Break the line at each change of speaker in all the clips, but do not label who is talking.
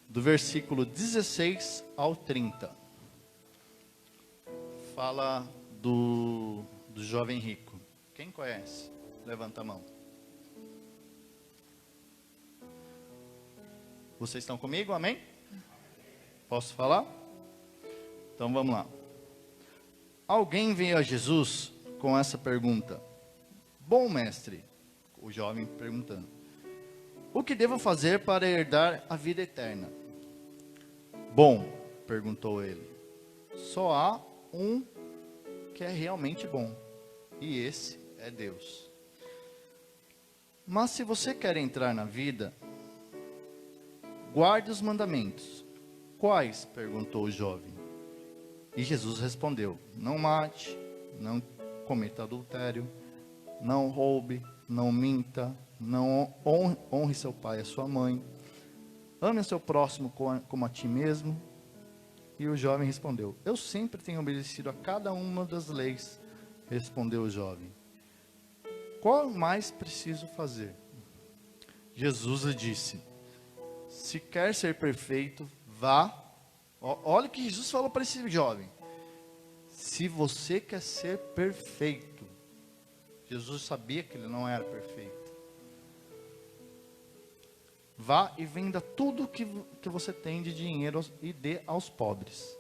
do versículo 16 ao 30. Fala do jovem rico. Quem conhece? Levanta a mão. Vocês estão comigo? Amém? Posso falar? Então vamos lá. Alguém veio a Jesus com essa pergunta: Bom mestre, o jovem perguntando, o que devo fazer para herdar a vida eterna? Bom, perguntou ele, só há um que é realmente bom, e esse é Deus. Mas se você quer entrar na vida, guarde os mandamentos. Quais? Perguntou o jovem. E Jesus respondeu: não mate, não cometa adultério, não roube, não minta, não honre seu pai e sua mãe, ame o seu próximo como a ti mesmo. E o jovem respondeu: eu sempre tenho obedecido a cada uma das leis. Respondeu o jovem: qual mais preciso fazer? Jesus lhe disse: se quer ser perfeito, vá. Olha o que Jesus falou para esse jovem. Se você quer ser perfeito, Jesus sabia que ele não era perfeito. Vá e venda tudo que você tem de dinheiro e dê aos pobres,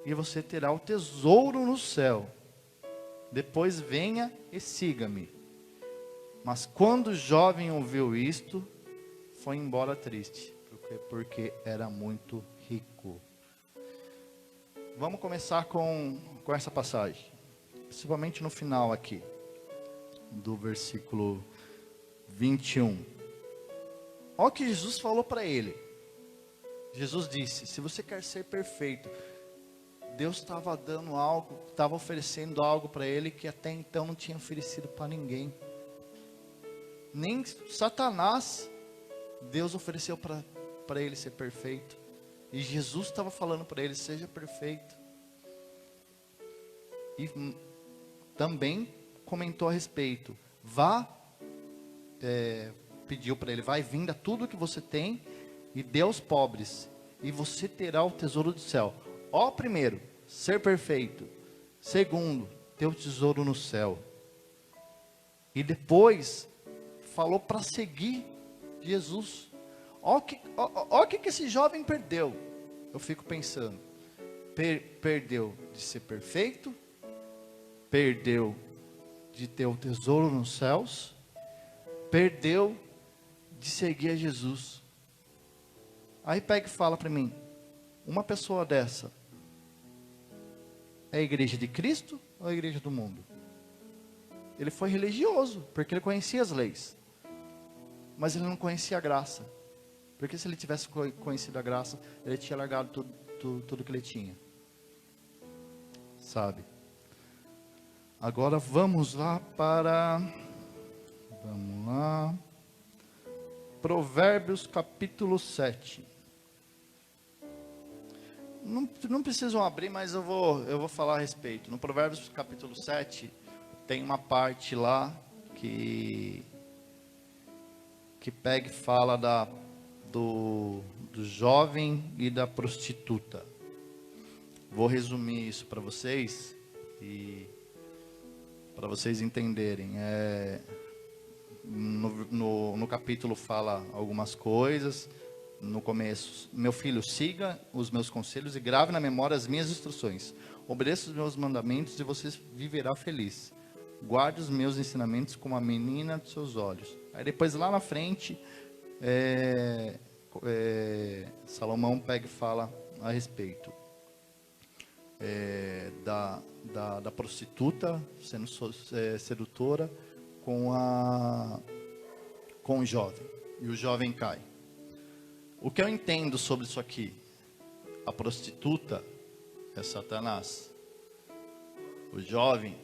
e você terá o tesouro no céu. Depois venha e siga-me. Mas quando o jovem ouviu isto, foi embora triste, porque era muito rico. Vamos começar com essa passagem, principalmente no final aqui, do versículo 21. Olha o que Jesus falou para ele. Jesus disse: se você quer ser perfeito, Deus estava dando algo, estava oferecendo algo para ele que até então não tinha oferecido para ninguém. Nem Satanás, Deus ofereceu para ele ser perfeito. E Jesus estava falando para ele: seja perfeito. E também comentou a respeito: vá, pediu para ele, vai, venda tudo que você tem e dê aos pobres, e você terá o tesouro do céu. Ó, primeiro, ser perfeito. Segundo, ter o tesouro no céu. E depois falou para seguir Jesus. Olha o que esse jovem perdeu. Eu fico pensando, perdeu de ser perfeito, perdeu de ter o tesouro nos céus, perdeu de seguir a Jesus. Aí pega e fala para mim, uma pessoa dessa é a igreja de Cristo ou a igreja do mundo? Ele foi religioso, porque ele conhecia as leis, mas ele não conhecia a graça. Porque se ele tivesse conhecido a graça, ele tinha largado tudo que ele tinha. Sabe? Agora vamos lá para... Vamos lá. Provérbios capítulo 7. Não precisam abrir, mas eu vou falar a respeito. No Provérbios capítulo 7, tem uma parte lá que pega e fala do jovem e da prostituta. Vou resumir isso para vocês e para vocês entenderem. No capítulo fala algumas coisas. No começo: meu filho, siga os meus conselhos e grave na memória as minhas instruções. Obedeça os meus mandamentos e você viverá feliz. Guarde os meus ensinamentos como a menina dos seus olhos. Aí depois lá na frente, Salomão pega e fala a respeito da prostituta sendo sedutora com o jovem, e o jovem cai. O que eu entendo sobre isso aqui? A prostituta é Satanás, o jovem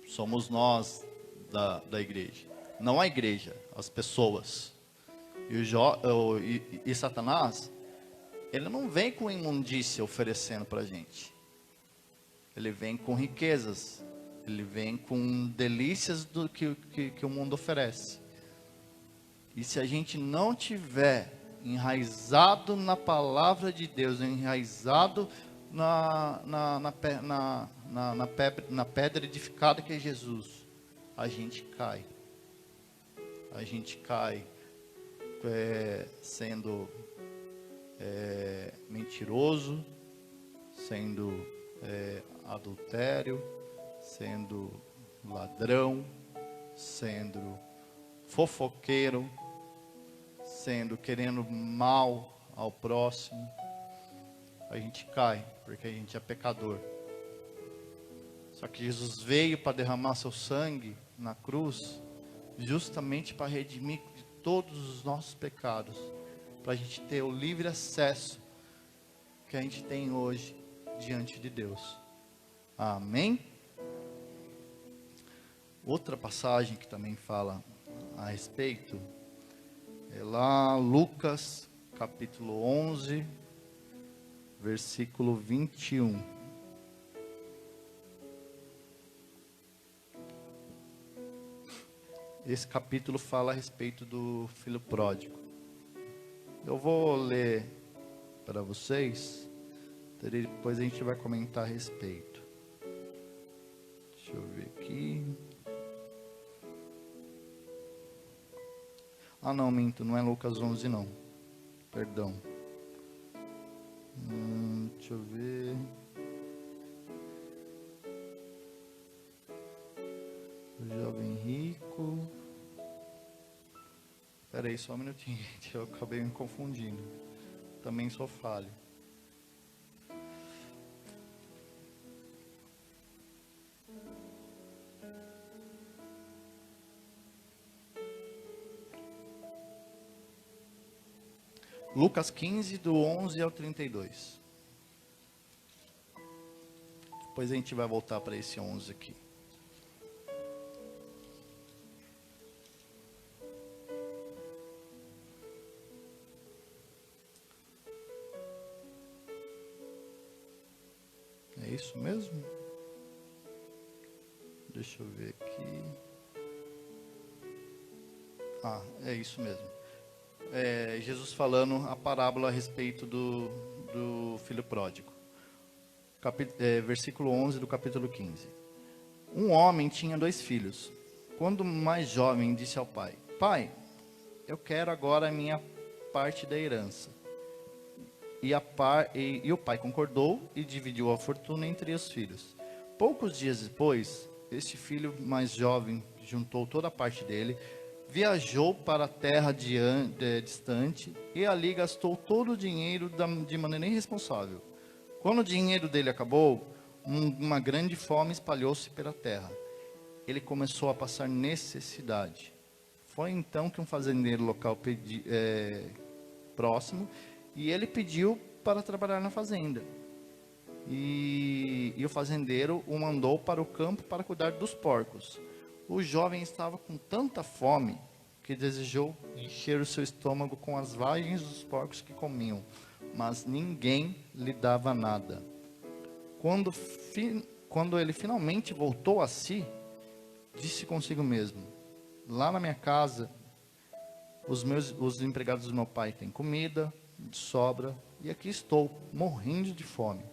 somos nós da igreja, não a igreja, as pessoas. E Satanás, ele não vem com imundícia oferecendo para a gente. Ele vem com riquezas. Ele vem com delícias do que o mundo oferece. E se a gente não tiver enraizado na palavra de Deus, enraizado na pedra edificada que é Jesus, a gente cai. A gente cai sendo mentiroso, sendo adultério, sendo ladrão, sendo fofoqueiro, sendo querendo mal ao próximo. A gente cai, porque a gente é pecador. Só que Jesus veio para derramar seu sangue na cruz, justamente para redimir de todos os nossos pecados, para a gente ter o livre acesso que a gente tem hoje diante de Deus. Amém? Outra passagem que também fala a respeito é lá Lucas capítulo 11, versículo 21. Esse capítulo fala a respeito do filho pródigo. Eu vou ler para vocês, depois a gente vai comentar a respeito. Deixa eu ver aqui. Ah não, minto, não é Lucas 11 não. Perdão. Deixa eu ver. O jovem rico. Espera aí, só um minutinho, gente. Eu acabei me confundindo. Também sou falho. Lucas 15, do 11 ao 32. Depois a gente vai voltar para esse 11 aqui. É isso mesmo? Deixa eu ver aqui. Ah, é isso mesmo. Jesus falando a parábola a respeito do filho pródigo. Versículo 11 do capítulo 15. Um homem tinha 2 filhos. Quando o mais jovem disse ao pai: Pai, eu quero agora a minha parte da herança. E o pai concordou e dividiu a fortuna entre os filhos. Poucos dias depois, este filho mais jovem juntou toda a parte dele, viajou para a terra distante e ali gastou todo o dinheiro de maneira irresponsável. Quando o dinheiro dele acabou, uma grande fome espalhou-se pela terra. Ele começou a passar necessidade. Foi então que um fazendeiro local próximo, e ele pediu para trabalhar na fazenda. E o fazendeiro o mandou para o campo para cuidar dos porcos. O jovem estava com tanta fome que desejou encher o seu estômago com as vagens dos porcos que comiam, mas ninguém lhe dava nada. Quando ele finalmente voltou a si, disse consigo mesmo: lá na minha casa, os empregados do meu pai têm comida de sobra, e aqui estou, morrendo de fome.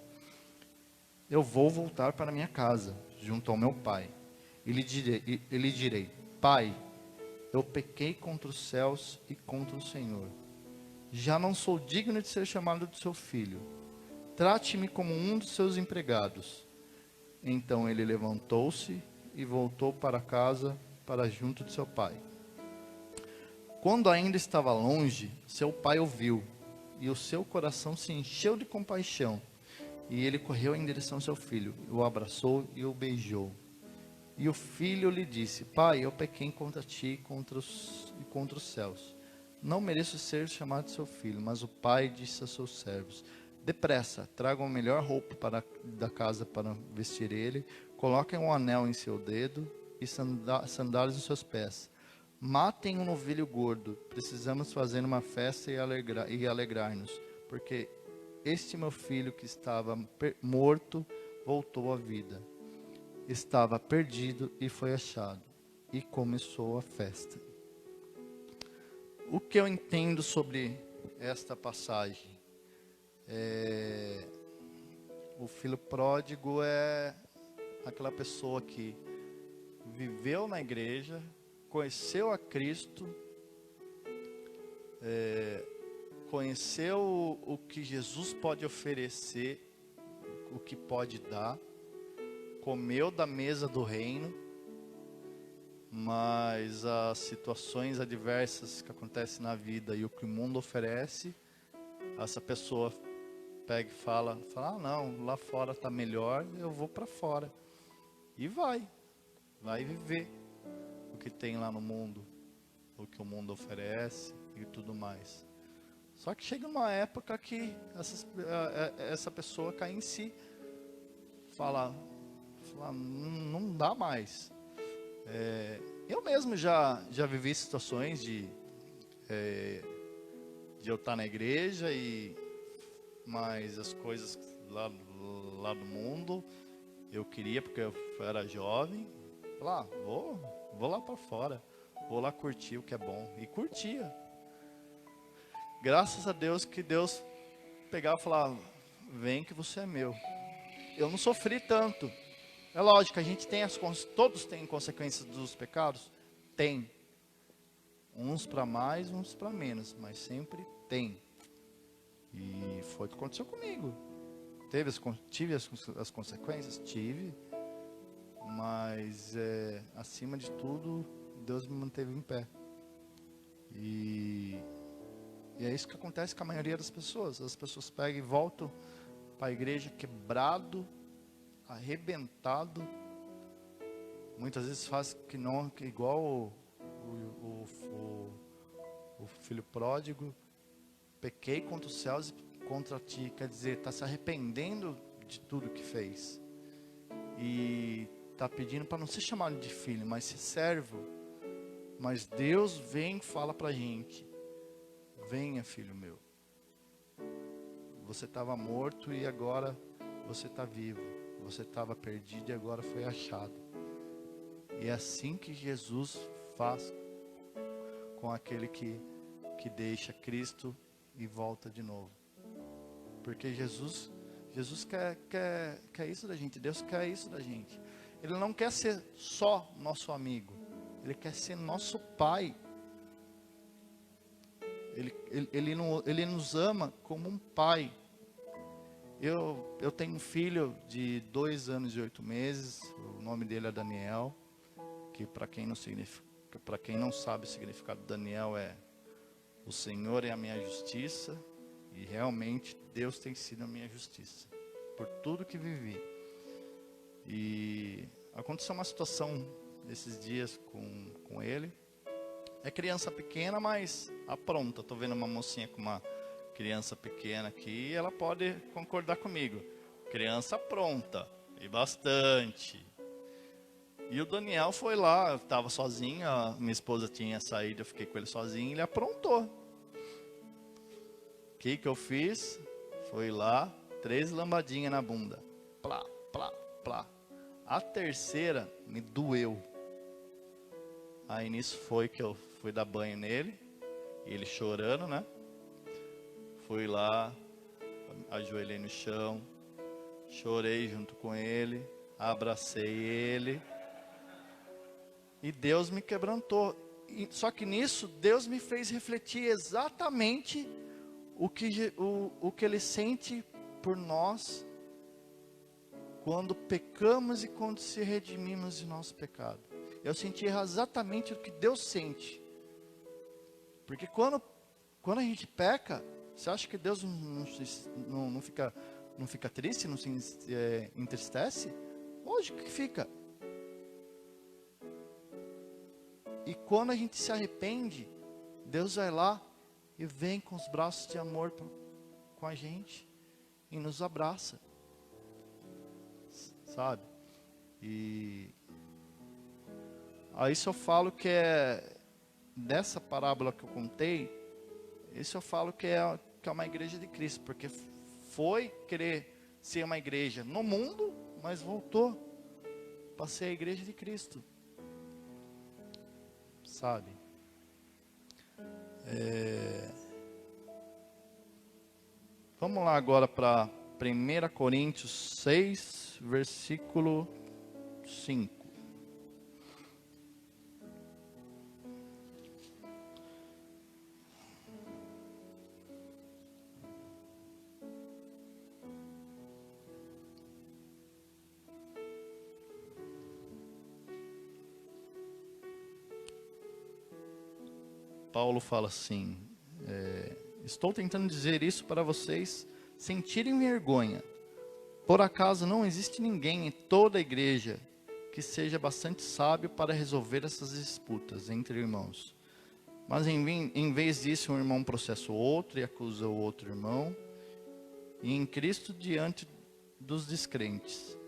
Eu vou voltar para minha casa, junto ao meu pai. E lhe direi: Pai, eu pequei contra os céus e contra o Senhor. Já não sou digno de ser chamado de seu filho. Trate-me como um dos seus empregados. Então ele levantou-se e voltou para casa, para junto de seu pai. Quando ainda estava longe, seu pai o viu, e o seu coração se encheu de compaixão. E ele correu em direção ao seu filho, o abraçou e o beijou. E o filho lhe disse: Pai, eu pequei contra ti e contra os céus. Não mereço ser chamado seu filho. Mas o pai disse a seus servos: Depressa, tragam a melhor roupa da casa para vestir ele. Coloquem um anel em seu dedo e sandálias nos seus pés. Matem um novilho gordo. Precisamos fazer uma festa e alegrar-nos. Porque este meu filho que estava morto voltou à vida. Estava perdido e foi achado. E começou a festa. O que eu entendo sobre esta passagem. O filho pródigo é aquela pessoa que viveu na igreja, conheceu a Cristo, conheceu o que Jesus pode oferecer, o que pode dar, comeu da mesa do reino, mas as situações adversas que acontecem na vida e o que o mundo oferece, essa pessoa pega e fala, ah não, lá fora está melhor, eu vou para fora. E vai viver o que tem lá no mundo, o que o mundo oferece e tudo mais. Só que chega uma época que essa pessoa cai em si, fala não dá mais. Eu mesmo já vivi situações de eu estar na igreja, mas as coisas lá do mundo, eu queria, porque eu era jovem, falar, vou lá para fora, vou lá curtir o que é bom, e curtia. Graças a Deus que Deus pegava e falava, vem que você é meu. Eu não sofri tanto. É lógico, a gente tem todos têm consequências dos pecados? Tem. Uns para mais, uns para menos, mas sempre tem. E foi o que aconteceu comigo. Tive as consequências? Tive. Mas acima de tudo, Deus me manteve em pé. E é isso que acontece com a maioria das pessoas. As pessoas pegam e voltam para a igreja quebrado, arrebentado. Muitas vezes faz que igual o filho pródigo, pequei contra os céus e contra ti. Quer dizer, está se arrependendo de tudo que fez. E está pedindo para não ser chamado de filho, mas ser servo. Mas Deus vem e fala para a gente, venha filho meu. Você estava morto e agora você está vivo. Você estava perdido e agora foi achado. E é assim que Jesus faz com aquele que deixa Cristo e volta de novo. Porque Jesus quer isso da gente. Deus quer isso da gente. Ele não quer ser só nosso amigo. Ele quer ser nosso Pai. Ele nos ama como um pai. Eu tenho um filho de 2 anos e 8 meses. O nome dele é Daniel. Que para quem não sabe o significado de Daniel é: o Senhor é a minha justiça. E realmente Deus tem sido a minha justiça por tudo que vivi. E aconteceu uma situação esses dias com ele. É criança pequena, mas apronta. Estou vendo uma mocinha com uma criança pequena aqui e ela pode concordar comigo. Criança pronta, e bastante. E o Daniel foi lá, eu estava sozinho, a minha esposa tinha saído, eu fiquei com ele sozinho, ele aprontou. O que eu fiz? Foi lá, 3 lambadinhas na bunda. Plá, plá, plá. A terceira me doeu. Aí nisso foi que eu fui dar banho nele, ele chorando, né? Fui lá, ajoelhei no chão, chorei junto com ele, abracei ele. E Deus me quebrantou. Só que nisso, Deus me fez refletir exatamente o que Ele sente por nós quando pecamos e quando se redimimos de nosso pecado. Eu senti exatamente o que Deus sente. Porque quando a gente peca, você acha que Deus não fica triste, não se entristece? Lógico que fica. E quando a gente se arrepende, Deus vai lá e vem com os braços de amor com a gente e nos abraça, sabe? E aí se eu falo que é dessa parábola que eu contei, isso eu falo que é uma igreja de Cristo, porque foi querer ser uma igreja no mundo, mas voltou para ser a igreja de Cristo. Sabe? Vamos lá agora para 1 Coríntios 6, versículo 5. Paulo fala assim, estou tentando dizer isso para vocês sentirem vergonha. Por acaso não existe ninguém em toda a igreja que seja bastante sábio para resolver essas disputas entre irmãos. Mas em vez disso, um irmão processa o outro e acusa o outro irmão, e em Cristo diante dos descrentes.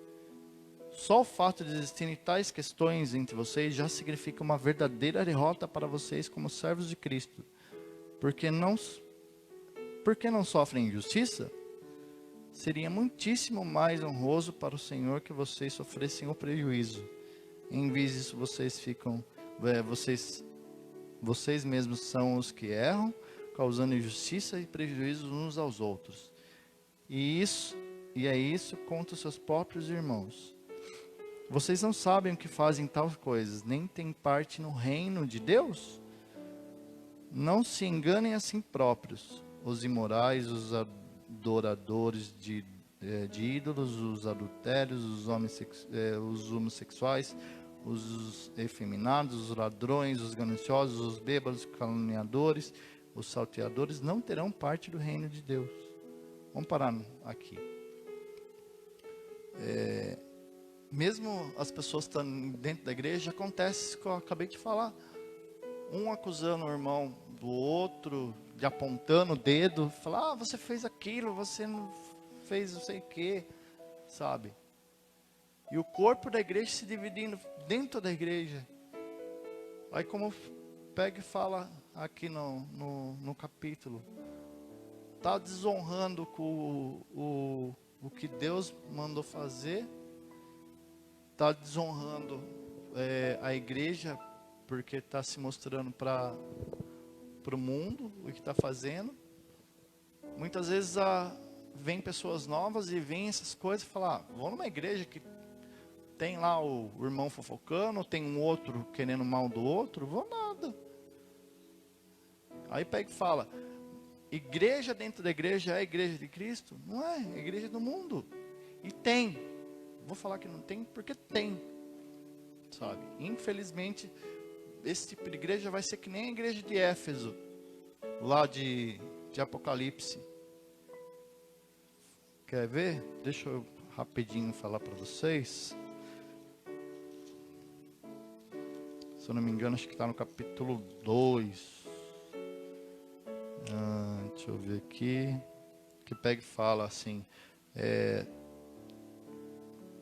Só o fato de existirem tais questões entre vocês já significa uma verdadeira derrota para vocês como servos de Cristo. Porque não sofrem injustiça? Seria muitíssimo mais honroso para o Senhor que vocês sofressem o prejuízo. Em vez disso, vocês mesmos são os que erram, causando injustiça e prejuízos uns aos outros. E é isso contra os seus próprios irmãos. Vocês não sabem o que fazem tais coisas, nem têm parte no reino de Deus? Não se enganem a si próprios. Os imorais, os adoradores de ídolos, os adultérios, os homossexuais, os efeminados, os ladrões, os gananciosos, os bêbados, os caluniadores, os salteadores, não terão parte do reino de Deus. Vamos parar aqui. Mesmo as pessoas estando dentro da igreja, acontece o que eu acabei de falar. Um acusando o irmão do outro, de apontando o dedo, falar, você fez aquilo, você não fez não sei o que, sabe? E o corpo da igreja se dividindo dentro da igreja. Aí como pega e fala aqui no capítulo, está desonrando com o que Deus mandou fazer, está desonrando a igreja, porque está se mostrando para o mundo o que está fazendo. Muitas vezes vem pessoas novas e vêm essas coisas e falam, vou numa igreja que tem lá o irmão fofocando, tem um outro querendo mal do outro, vou nada. Aí pega e fala, igreja dentro da igreja é a igreja de Cristo? Não é, é a igreja do mundo. E tem. Vou falar que não tem, porque tem. Sabe? Infelizmente, esse tipo de igreja vai ser que nem a igreja de Éfeso, lá de Apocalipse. Quer ver? Deixa eu rapidinho falar para vocês. Se eu não me engano, acho que está no capítulo 2. Deixa eu ver aqui. Que pega e fala assim.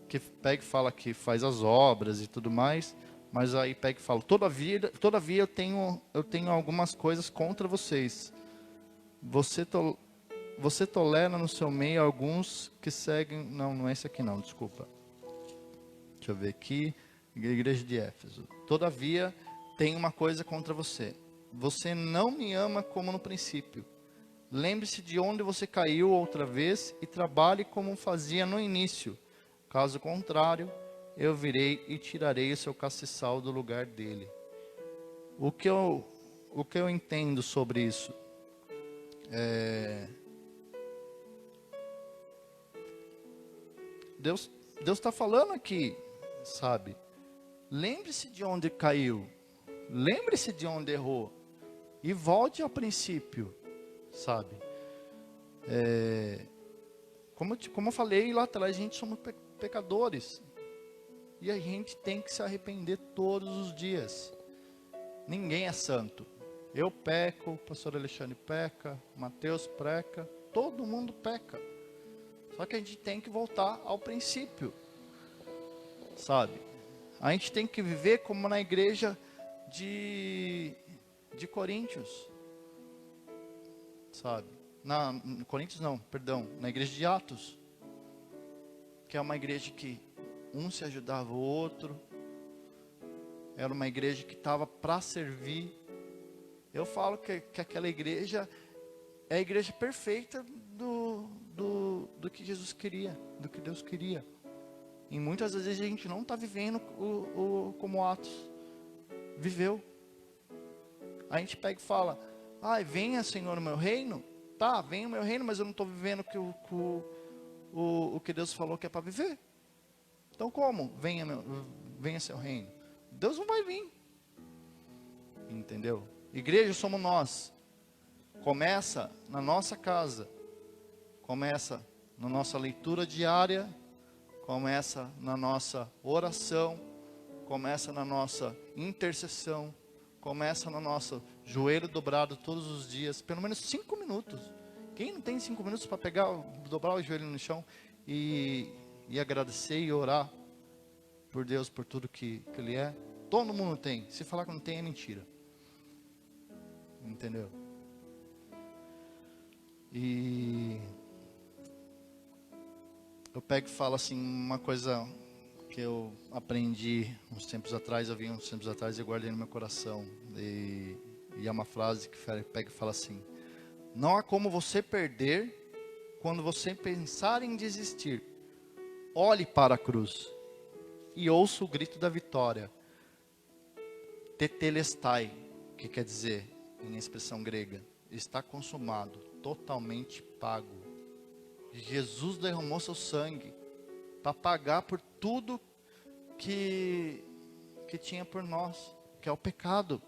Que pega e fala que faz as obras e tudo mais. Mas aí pega e fala, todavia eu tenho algumas coisas contra vocês. Você tolera no seu meio alguns que seguem... Não é esse aqui não, desculpa. Deixa eu ver aqui. Igreja de Éfeso. Todavia, tem uma coisa contra você. Você não me ama como no princípio. Lembre-se de onde você caiu outra vez e trabalhe como fazia no início. Caso contrário, eu virei e tirarei o seu castiçal do lugar dele. O que eu entendo sobre isso? Deus está falando aqui, sabe? Lembre-se de onde caiu. Lembre-se de onde errou. E volte ao princípio, sabe? Como eu falei lá atrás, a gente somos pecadores. E a gente tem que se arrepender todos os dias. Ninguém é santo. Eu peco, o pastor Alexandre peca, Mateus peca, todo mundo peca. Só que a gente tem que voltar ao princípio, sabe? A gente tem que viver como na igreja de Coríntios, sabe? Coríntios não, perdão, na igreja de Atos, que é uma igreja que um se ajudava o outro, era uma igreja que estava para servir. Eu falo que aquela igreja é a igreja perfeita do do que Jesus queria, do que Deus queria. E muitas vezes a gente não está vivendo como Atos viveu. A gente pega e fala, venha, Senhor, o meu reino. Tá, venha o meu reino, mas eu não estou vivendo o que Deus falou que é para viver. Então como? Venha seu reino. Deus não vai vir. Entendeu? Igreja somos nós. Começa na nossa casa. Começa na nossa leitura diária. Começa na nossa oração. Começa na nossa intercessão. Começa no nosso joelho dobrado todos os dias. Pelo menos 5 minutos. Quem não tem 5 minutos para dobrar o joelho no chão e agradecer e orar por Deus, por tudo que Ele é? Todo mundo tem. Se falar que não tem, é mentira. Entendeu? E eu pego e falo assim, uma coisa que eu aprendi uns tempos atrás, eu vi uns tempos atrás e guardei no meu coração. E é uma frase que pega e fala assim: não há como você perder quando você pensar em desistir. Olhe para a cruz e ouça o grito da vitória. Tetelestai, que quer dizer, em expressão grega, está consumado, totalmente pago. Jesus derramou seu sangue para pagar por tudo que tinha por nós, que é o pecado.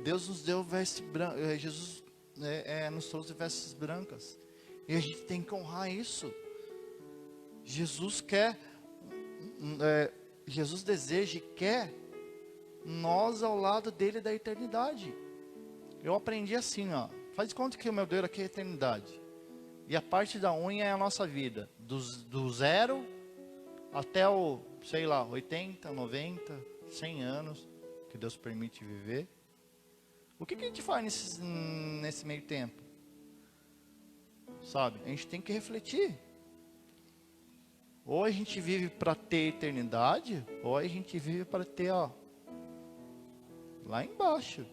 Deus nos deu vestes brancas, Jesus nos trouxe vestes brancas, e a gente tem que honrar isso. Jesus quer, Jesus deseja e quer nós ao lado dele da eternidade. Eu aprendi assim, faz de conta que o meu Deus aqui é a eternidade, e a parte da unha é a nossa vida, do 0 até o, 80, 90, 100 anos, que Deus permite viver. O que a gente faz nesse meio tempo? Sabe? A gente tem que refletir. Ou a gente vive para ter eternidade, ou a gente vive para ter, lá embaixo.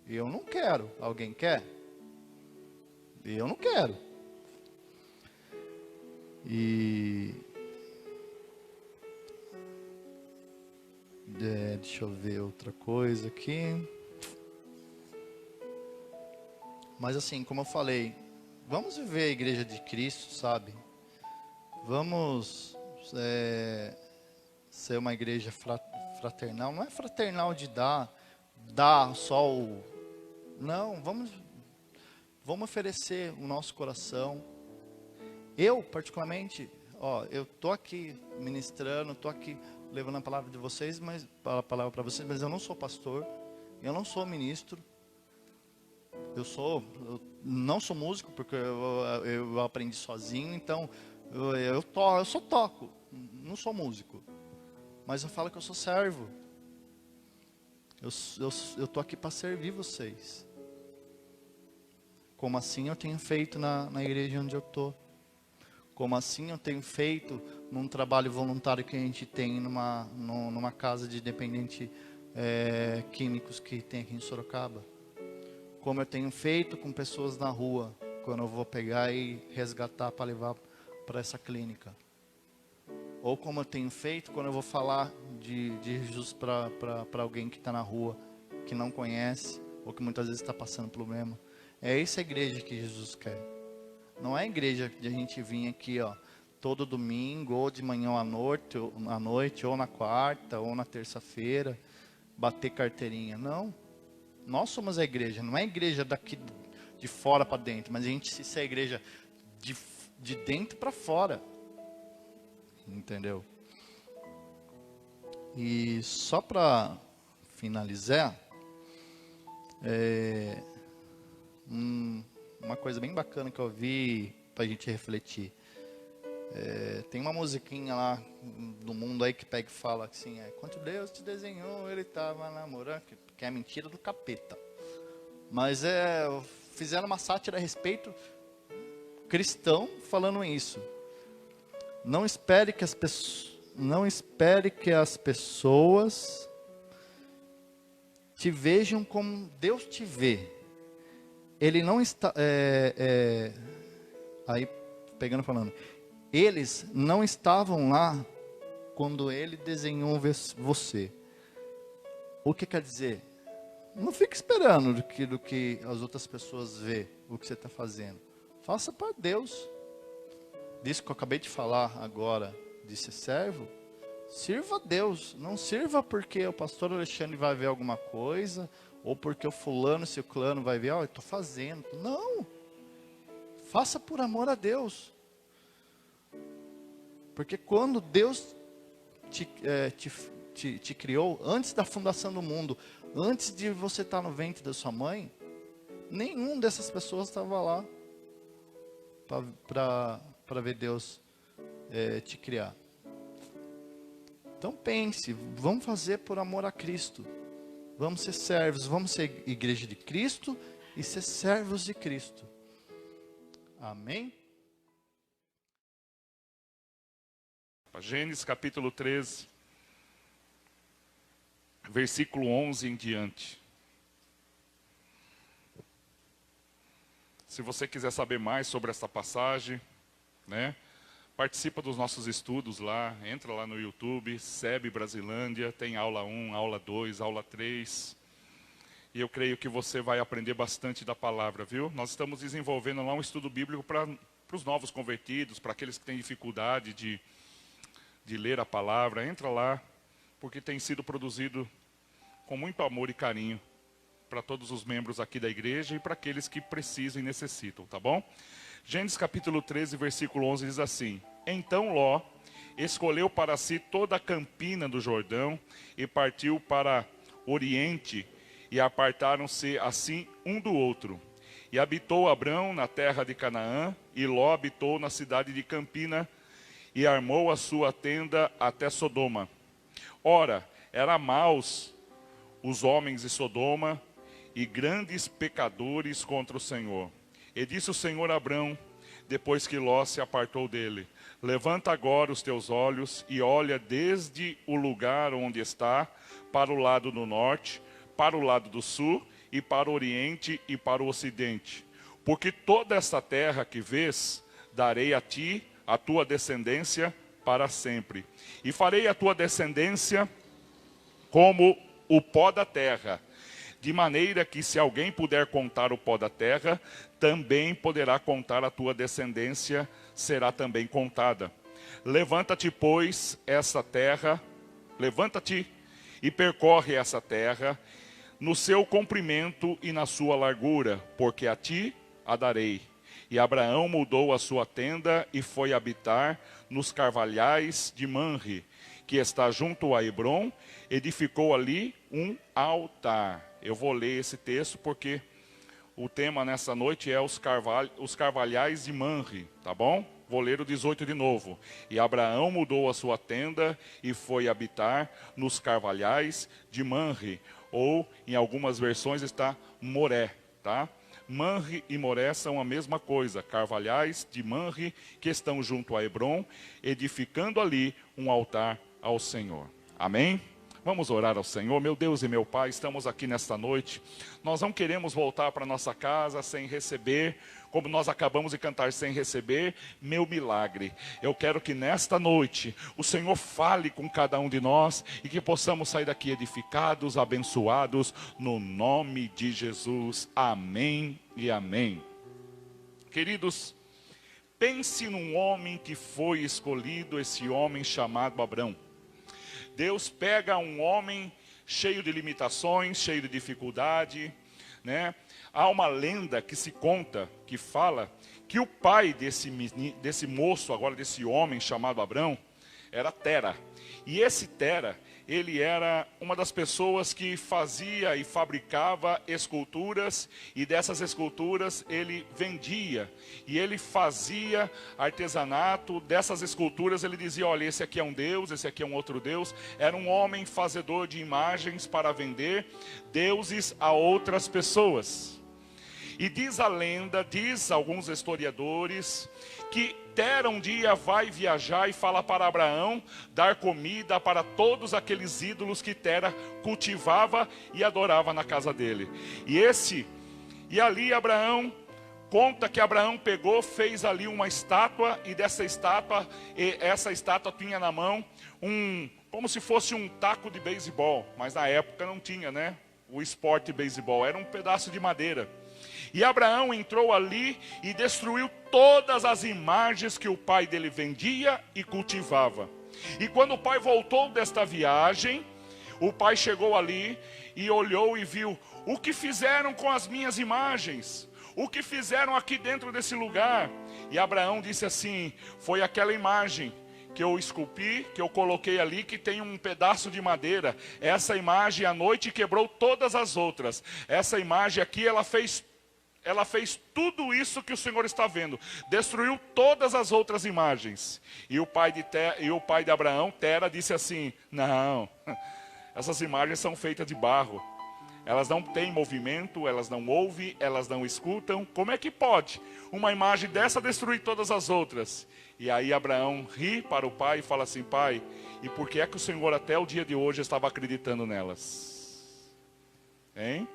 Eu não quero. Alguém quer? Eu não quero. E deixa eu ver outra coisa aqui. Mas assim, como eu falei, vamos viver a igreja de Cristo, sabe? Vamos ser uma igreja fraternal. Não é fraternal de dar só o... Não, vamos oferecer o nosso coração. Eu, particularmente, eu tô aqui ministrando, tô aqui levando a palavra de vocês, a palavra para vocês, mas eu não sou pastor, eu não sou ministro. Eu não sou músico, porque eu aprendi sozinho, então eu só toco, não sou músico. Mas eu falo que eu sou servo. Eu tô aqui para servir vocês. Como assim eu tenho feito na igreja onde eu tô. Como assim eu tenho feito num trabalho voluntário que a gente tem numa casa de dependente químicos que tem aqui em Sorocaba. Como eu tenho feito com pessoas na rua, quando eu vou pegar e resgatar para levar para essa clínica. Ou como eu tenho feito quando eu vou falar de Jesus para alguém que está na rua, que não conhece, ou que muitas vezes está passando problema. É essa igreja que Jesus quer. Não é a igreja de a gente vir aqui, todo domingo, ou de manhã ou à noite, ou na quarta, ou na terça-feira, bater carteirinha. Não. Nós somos a igreja, não é a igreja daqui de fora para dentro, mas a gente se é a igreja de dentro para fora. Entendeu? E só para finalizar, uma coisa bem bacana que eu vi para a gente refletir. Tem uma musiquinha lá do mundo aí que pega e fala assim, quando Deus te desenhou, ele estava namorando, que é mentira do capeta. Mas fizeram uma sátira a respeito, cristão falando isso. Não espere que as pessoas te vejam como Deus te vê. Ele não está... aí pegando e falando, eles não estavam lá quando ele desenhou você. O que quer dizer? Não fique esperando do que as outras pessoas vê, o que você está fazendo. Faça para Deus. Disso que eu acabei de falar agora, de ser servo, sirva a Deus. Não sirva porque o pastor Alexandre vai ver alguma coisa, ou porque o fulano, esse clã vai ver, eu estou fazendo. Não. Faça por amor a Deus. Porque quando Deus te criou, antes da fundação do mundo, antes de você estar no ventre da sua mãe, nenhum dessas pessoas estava lá para ver Deus te criar. Então pense, vamos fazer por amor a Cristo. Vamos ser servos, vamos ser igreja de Cristo e ser servos de Cristo. Amém?
Gênesis capítulo 13, versículo 11 em diante. Se você quiser saber mais sobre essa passagem, né, participa dos nossos estudos lá, entra lá no YouTube, SEB Brasilândia, tem aula 1, aula 2, aula 3. E eu creio que você vai aprender bastante da palavra, viu? Nós estamos desenvolvendo lá um estudo bíblico para os novos convertidos, para aqueles que têm dificuldade de ler a palavra. Entra lá, porque tem sido produzido com muito amor e carinho para todos os membros aqui da igreja e para aqueles que precisam e necessitam, tá bom? Gênesis capítulo 13, versículo 11 diz assim: Então Ló escolheu para si toda a campina do Jordão e partiu para Oriente, e apartaram-se assim um do outro. E habitou Abrão na terra de Canaã, e Ló habitou na cidade de Campina, e armou a sua tenda até Sodoma. Ora, eram maus os homens de Sodoma, e grandes pecadores contra o Senhor. E disse o Senhor a Abrão, depois que Ló se apartou dele: Levanta agora os teus olhos e olha desde o lugar onde está, para o lado do norte, para o lado do sul, e para o oriente e para o ocidente. Porque toda esta terra que vês, darei a ti, a tua descendência, para sempre. E farei a tua descendência como o pó da terra, de maneira que se alguém puder contar o pó da terra, também poderá contar a tua descendência, será também contada. Levanta-te, pois, essa terra, levanta-te e percorre essa terra, no seu comprimento e na sua largura, porque a ti a darei. E Abraão mudou a sua tenda e foi habitar nos carvalhais de Manre, que está junto a Hebrom, edificou ali um altar. Eu vou ler esse texto porque o tema nessa noite é os carvalhais de Manre, tá bom? Vou ler o 18 de novo. E Abraão mudou a sua tenda e foi habitar nos carvalhais de Manre, ou em algumas versões está Moré, tá? Manre e Moré são a mesma coisa, carvalhais de Manre que estão junto a Hebrom, edificando ali um altar ao Senhor. Amém? Vamos orar ao Senhor. Meu Deus e meu Pai, estamos aqui nesta noite. Nós não queremos voltar para nossa casa sem receber, como nós acabamos de cantar, sem receber meu milagre. Eu quero que nesta noite o Senhor fale com cada um de nós e que possamos sair daqui edificados, abençoados, no nome de Jesus. Amém e amém. Queridos, pense num homem que foi escolhido, esse homem chamado Abrão. Deus pega um homem cheio de limitações, cheio de dificuldade, né? Há uma lenda que se conta, que fala, que o pai desse moço, agora desse homem chamado Abrão, era Tera. E esse Tera, ele era uma das pessoas que fazia e fabricava esculturas, e dessas esculturas ele vendia, e ele fazia artesanato dessas esculturas. Ele dizia: olha, esse aqui é um deus, esse aqui é um outro deus. Era um homem fazedor de imagens para vender deuses a outras pessoas. E diz a lenda, diz alguns historiadores, que Tera um dia vai viajar e fala para Abraão dar comida para todos aqueles ídolos que Tera cultivava e adorava na casa dele. E ali Abraão conta que Abraão pegou, fez ali uma estátua, e essa estátua tinha na mão como se fosse um taco de beisebol, mas na época não tinha, né? O esporte beisebol, era um pedaço de madeira. E Abraão entrou ali e destruiu todas as imagens que o pai dele vendia e cultivava. E quando o pai voltou desta viagem, o pai chegou ali e olhou e viu: o que fizeram com as minhas imagens? O que fizeram aqui dentro desse lugar? E Abraão disse assim: foi aquela imagem que eu esculpi, que eu coloquei ali, que tem um pedaço de madeira. Essa imagem à noite quebrou todas as outras. Essa imagem aqui, ela fez tudo isso que o Senhor está vendo. Destruiu todas as outras imagens. E o pai de Abraão, Tera, disse assim: não, essas imagens são feitas de barro. Elas não têm movimento, elas não ouvem, elas não escutam. Como é que pode uma imagem dessa destruir todas as outras? E aí Abraão ri para o pai e fala assim: pai, e por que é que o Senhor até o dia de hoje estava acreditando nelas? Hein?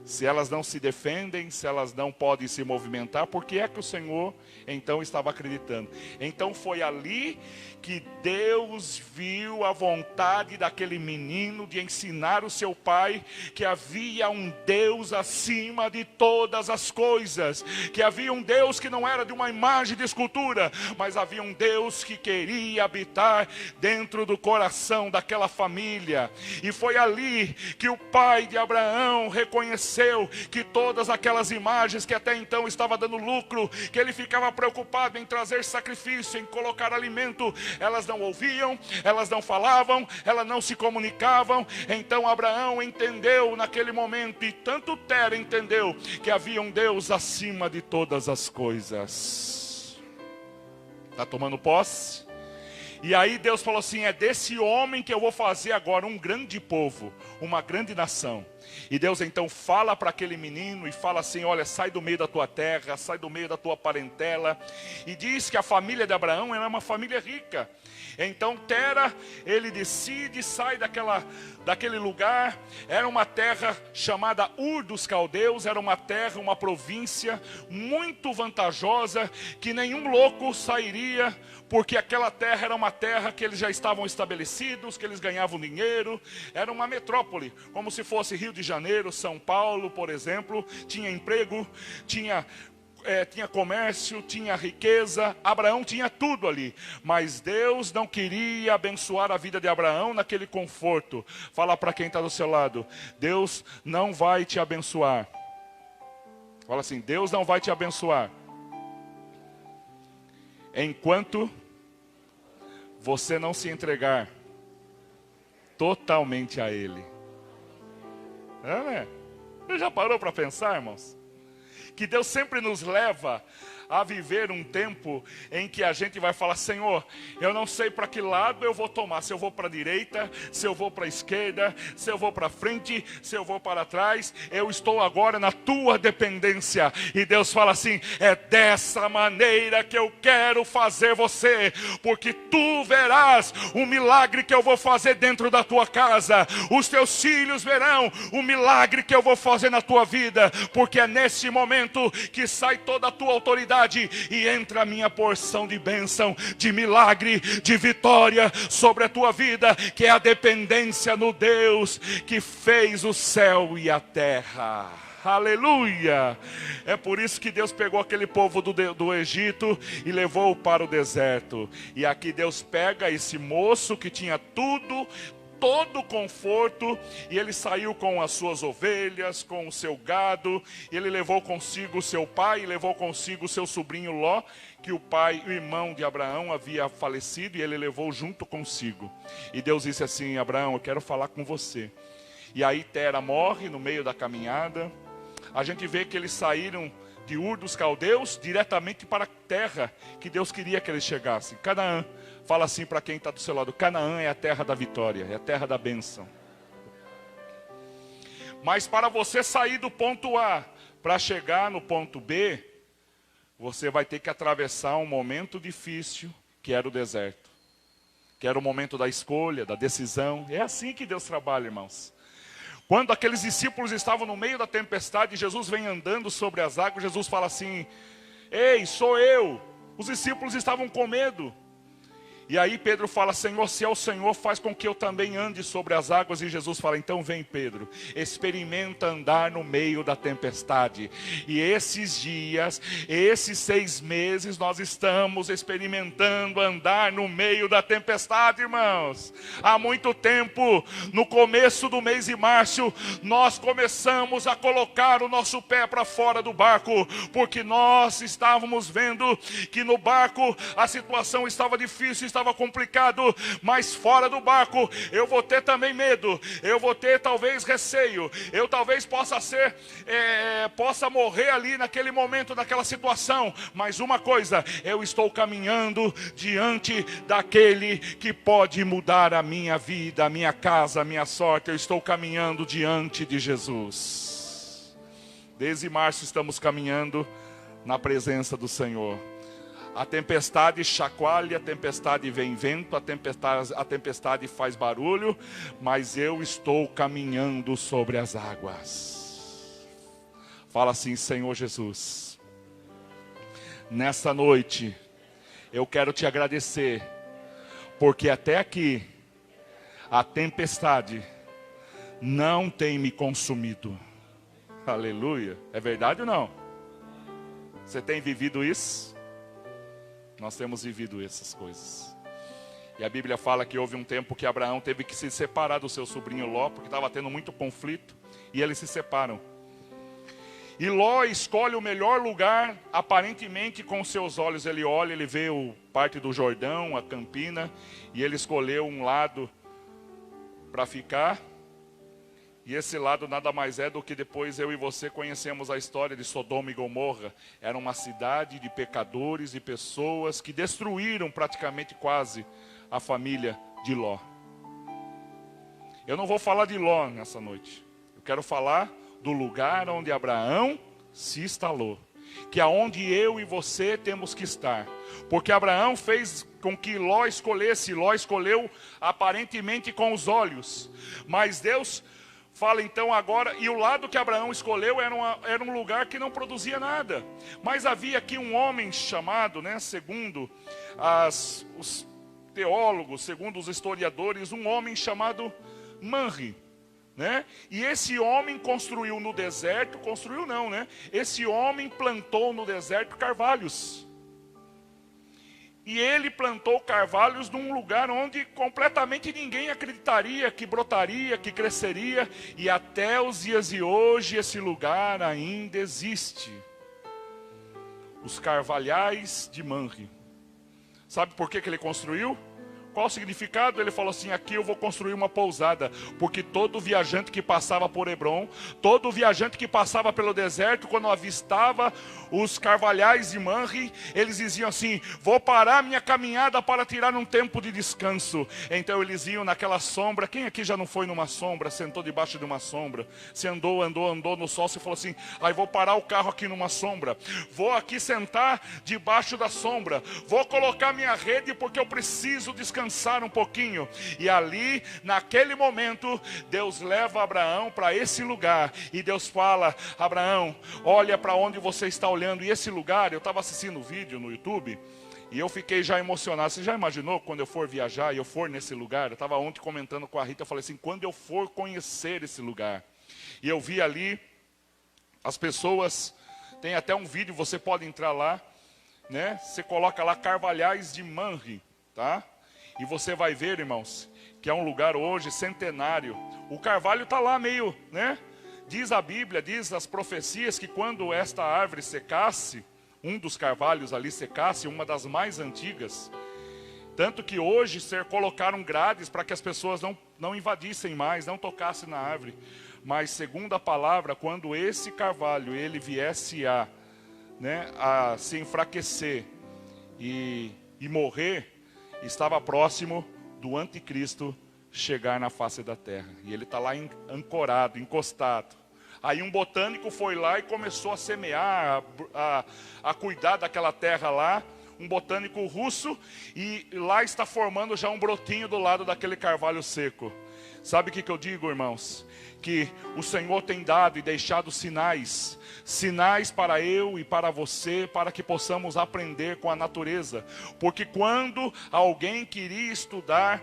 Se elas não se defendem, se elas não podem se movimentar, por que é que o Senhor então estava acreditando? Então foi ali que Deus viu a vontade daquele menino de ensinar o seu pai que havia um Deus acima de todas as coisas, que havia um Deus que não era de uma imagem de escultura, mas havia um Deus que queria habitar dentro do coração daquela família. E foi ali que o pai de Abraão reconheceu que todas aquelas imagens que até então estava dando lucro, que ele ficava preocupado em trazer sacrifício, em colocar alimento, elas não ouviam, elas não falavam, elas não se comunicavam. Então Abraão entendeu naquele momento, e tanto Tera entendeu, que havia um Deus acima de todas as coisas. Está tomando posse? E aí Deus falou assim: é desse homem que eu vou fazer agora um grande povo, uma grande nação. E Deus então fala para aquele menino e fala assim: olha, sai do meio da tua terra, sai do meio da tua parentela. E diz que a família de Abraão era uma família rica. Então Tera, ele decide, sai daquele lugar. Era uma terra chamada Ur dos Caldeus. Era uma terra, uma província muito vantajosa, que nenhum louco sairia, porque aquela terra era uma terra que eles já estavam estabelecidos, que eles ganhavam dinheiro. Era uma metrópole, como se fosse Rio de Janeiro, São Paulo, por exemplo. Tinha emprego, tinha comércio, tinha riqueza. Abraão tinha tudo ali, mas Deus não queria abençoar a vida de Abraão naquele conforto. Fala para quem está do seu lado: Deus não vai te abençoar. Fala assim: Deus não vai te abençoar enquanto você não se entregar totalmente a Ele. Você já parou para pensar, irmãos? Que Deus sempre nos leva a viver um tempo em que a gente vai falar: Senhor, eu não sei para que lado eu vou tomar, se eu vou para a direita, se eu vou para a esquerda, se eu vou para frente, se eu vou para trás. Eu estou agora na tua dependência. E Deus fala assim: é dessa maneira que eu quero fazer você, porque tu verás o milagre que eu vou fazer dentro da tua casa, os teus filhos verão o milagre que eu vou fazer na tua vida, porque é nesse momento que sai toda a tua autoridade e entra a minha porção de bênção, de milagre, de vitória sobre a tua vida, que é a dependência no Deus que fez o céu e a terra. Aleluia! É por isso que Deus pegou aquele povo do Egito e levou para o deserto. E aqui Deus pega esse moço que tinha tudo, todo conforto, e ele saiu com as suas ovelhas, com o seu gado. E ele levou consigo o seu pai, e levou consigo o seu sobrinho Ló, que o irmão de Abraão havia falecido, e ele levou junto consigo. E Deus disse assim: Abraão, eu quero falar com você. E aí Tera morre no meio da caminhada. A gente vê que eles saíram de Ur dos Caldeus diretamente para a terra que Deus queria que eles chegassem, Canaã. Fala assim para quem está do seu lado: Canaã é a terra da vitória, é a terra da bênção. Mas para você sair do ponto A para chegar no ponto B, você vai ter que atravessar um momento difícil, que era o deserto, que era o momento da escolha, da decisão. É assim que Deus trabalha, irmãos. Quando aqueles discípulos estavam no meio da tempestade, Jesus vem andando sobre as águas, Jesus fala assim: ei, sou eu. Os discípulos estavam com medo. E aí Pedro fala: Senhor, se é o Senhor, faz com que eu também ande sobre as águas. E Jesus fala: então vem, Pedro, experimenta andar no meio da tempestade. E esses dias, esses 6 meses, nós estamos experimentando andar no meio da tempestade, irmãos. Há muito tempo, no começo do mês de março, nós começamos a colocar o nosso pé para fora do barco, porque nós estávamos vendo que no barco a situação estava difícil, estava complicado, mas fora do barco eu vou ter também medo, eu vou ter talvez receio, eu talvez possa morrer ali naquele momento, naquela situação, mas uma coisa, eu estou caminhando diante daquele que pode mudar a minha vida, a minha casa, a minha sorte. Eu estou caminhando diante de Jesus. Desde março estamos caminhando na presença do Senhor. A tempestade chacoalha, a tempestade vem vento, a tempestade faz barulho, mas eu estou caminhando sobre as águas. Fala assim: Senhor Jesus, nessa noite eu quero te agradecer, porque até aqui a tempestade não tem me consumido. Aleluia. É verdade ou não? Você tem vivido isso? Nós temos vivido essas coisas. E a Bíblia fala que houve um tempo que Abraão teve que se separar do seu sobrinho Ló, porque estava tendo muito conflito, e eles se separam. E Ló escolhe o melhor lugar, aparentemente com seus olhos. Ele olha, ele vê parte do Jordão, a campina, e ele escolheu um lado para ficar. E esse lado nada mais é do que depois eu e você conhecemos a história de Sodoma e Gomorra. Era uma cidade de pecadores e pessoas que destruíram praticamente quase a família de Ló. Eu não vou falar de Ló nessa noite. Eu quero falar do lugar onde Abraão se instalou. Que é onde eu e você temos que estar. Porque Abraão fez com que Ló escolhesse. Ló escolheu aparentemente com os olhos. Mas Deus fala então agora, e o lado que Abraão escolheu era um lugar que não produzia nada. Mas havia aqui um homem chamado, segundo os teólogos, segundo os historiadores, um homem chamado Manre. E esse homem construiu no deserto, esse homem plantou no deserto carvalhos. E ele plantou carvalhos num lugar onde completamente ninguém acreditaria que brotaria, que cresceria. E até os dias de hoje esse lugar ainda existe. Os carvalhais de Manre. Sabe por que ele construiu? Qual o significado? Ele falou assim: aqui eu vou construir uma pousada, porque todo viajante que passava por Hebrom, todo viajante que passava pelo deserto, quando avistava os carvalhais de Manre, eles diziam assim: vou parar minha caminhada para tirar um tempo de descanso. Então eles iam naquela sombra. Quem aqui já não foi numa sombra, sentou debaixo de uma sombra? Você andou no sol, você falou assim: aí vou parar o carro aqui numa sombra, vou aqui sentar debaixo da sombra, vou colocar minha rede porque eu preciso descansar um pouquinho. E ali, naquele momento, Deus leva Abraão para esse lugar. E Deus fala: Abraão, olha para onde você está olhando. E esse lugar, eu estava assistindo o vídeo no YouTube, e eu fiquei já emocionado. Você já imaginou quando eu for viajar e eu for nesse lugar? Eu estava ontem comentando com a Rita, eu falei assim: quando eu for conhecer esse lugar. E eu vi ali, as pessoas, tem até um vídeo, você pode entrar lá, você coloca lá Carvalhais de Manre, tá? E você vai ver, irmãos, que é um lugar hoje centenário. O carvalho está lá meio, Diz a Bíblia, diz as profecias que quando esta árvore secasse, um dos carvalhos ali secasse, uma das mais antigas, tanto que hoje colocaram grades para que as pessoas não invadissem mais, não tocassem na árvore. Mas segundo a palavra, quando esse carvalho ele viesse a se enfraquecer e morrer, estava próximo do anticristo chegar na face da terra. E ele está lá ancorado, encostado. Aí um botânico foi lá e começou a semear, a cuidar daquela terra lá. Um botânico russo, e lá está formando já um brotinho do lado daquele carvalho seco. Sabe o que eu digo, irmãos? Que o Senhor tem dado e deixado sinais para eu e para você, para que possamos aprender com a natureza. Porque quando alguém queria estudar,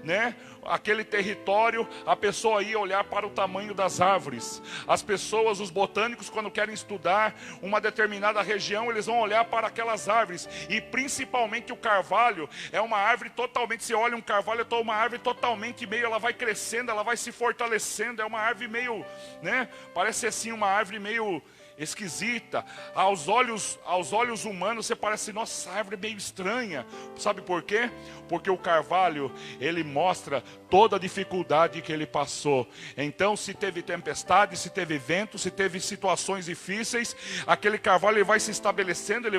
né, aquele território, a pessoa ia olhar para o tamanho das árvores. As pessoas, os botânicos, quando querem estudar uma determinada região, eles vão olhar para aquelas árvores. E principalmente o carvalho é uma árvore totalmente, você olha um carvalho, é uma árvore totalmente meio, ela vai crescendo, ela vai se fortalecendo, é uma árvore meio, né, parece assim uma árvore meio esquisita. Aos olhos humanos você parece, nossa, essa árvore é meio estranha. Sabe por quê? Porque o carvalho, ele mostra toda a dificuldade que ele passou. Então, se teve tempestade, se teve vento, se teve situações difíceis, aquele carvalho ele vai se estabelecendo, ele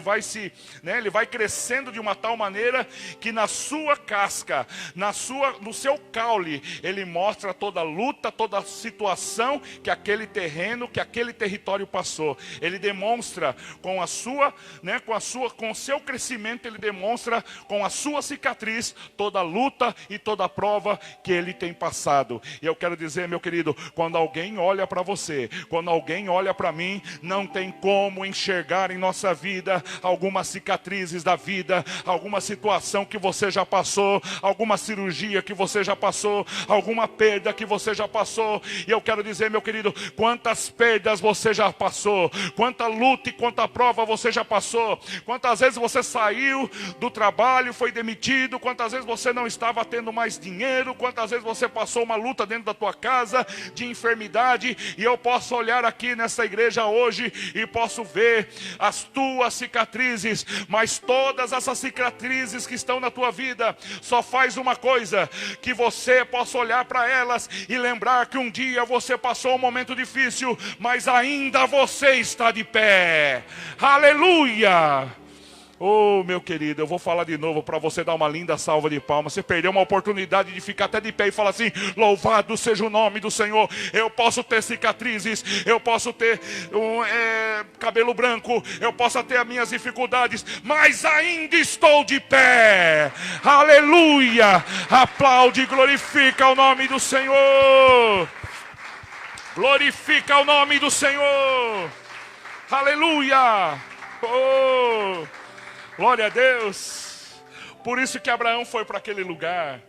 vai crescendo de uma tal maneira que na sua casca, no seu caule, ele mostra toda a luta, toda a situação que aquele terreno, que aquele território passou. Ele demonstra com o seu crescimento, ele demonstra com a sua cicatriz toda a luta e toda a prova que ele tem passado. E eu quero dizer, meu querido, quando alguém olha para você, quando alguém olha para mim, não tem como enxergar em nossa vida algumas cicatrizes da vida, alguma situação que você já passou, alguma cirurgia que você já passou, alguma perda que você já passou. E eu quero dizer, meu querido, quantas perdas você já passou, quanta luta e quanta prova você já passou, quantas vezes você saiu do trabalho, foi demitido, quantas vezes você não estava tendo mais dinheiro, quantas vezes você passou uma luta dentro da tua casa, de enfermidade. E eu posso olhar aqui nessa igreja hoje e posso ver as tuas cicatrizes, mas todas essas cicatrizes que estão na tua vida, só faz uma coisa, que você possa olhar para elas e lembrar que um dia você passou um momento difícil, mas ainda você está de pé. Aleluia! Oh, meu querido, eu vou falar de novo para você dar uma linda salva de palmas. Você perdeu uma oportunidade de ficar até de pé e falar assim: louvado seja o nome do Senhor. Eu posso ter cicatrizes, eu posso ter cabelo branco, eu posso ter as minhas dificuldades, mas ainda estou de pé. Aleluia! Aplaude e glorifica o nome do Senhor. Glorifica o nome do Senhor. Aleluia! Oh, glória a Deus. Por isso que Abraão foi para aquele lugar.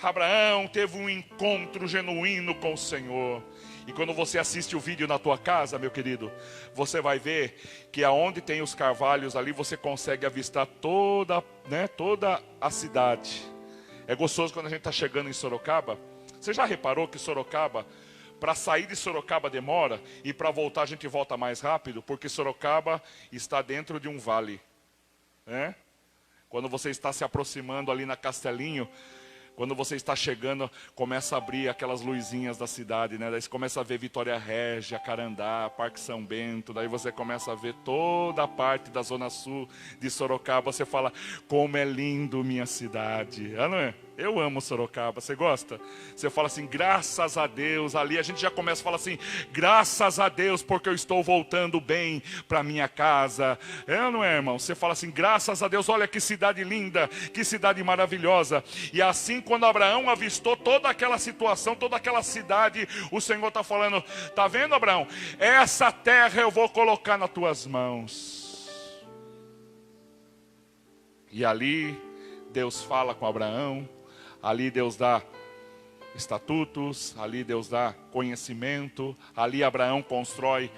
Abraão teve um encontro genuíno com o Senhor. E quando você assiste o vídeo na tua casa, meu querido, você vai ver que aonde tem os carvalhos ali, você consegue avistar toda a cidade. É gostoso quando a gente está chegando em Sorocaba. Você já reparou que Sorocaba, para sair de Sorocaba demora, e para voltar a gente volta mais rápido, porque Sorocaba está dentro de um vale, né? Quando você está se aproximando ali na Castelinho, quando você está chegando, começa a abrir aquelas luzinhas da cidade, né? Daí você começa a ver Vitória Régia, Carandá, Parque São Bento. Daí você começa a ver toda a parte da zona sul de Sorocaba. Você fala, como é lindo minha cidade. Ah, não é? Eu amo Sorocaba, você gosta? Você fala assim, graças a Deus. Ali a gente já começa a falar assim, graças a Deus, porque eu estou voltando bem para minha casa. É ou não é, irmão? Você fala assim, graças a Deus, olha que cidade linda, que cidade maravilhosa. E assim, quando Abraão avistou toda aquela situação, toda aquela cidade, o Senhor está falando, tá vendo, Abraão? Essa terra eu vou colocar nas tuas mãos. E ali Deus fala com Abraão. Ali Deus dá estatutos, ali Deus dá conhecimento, ali Abraão constrói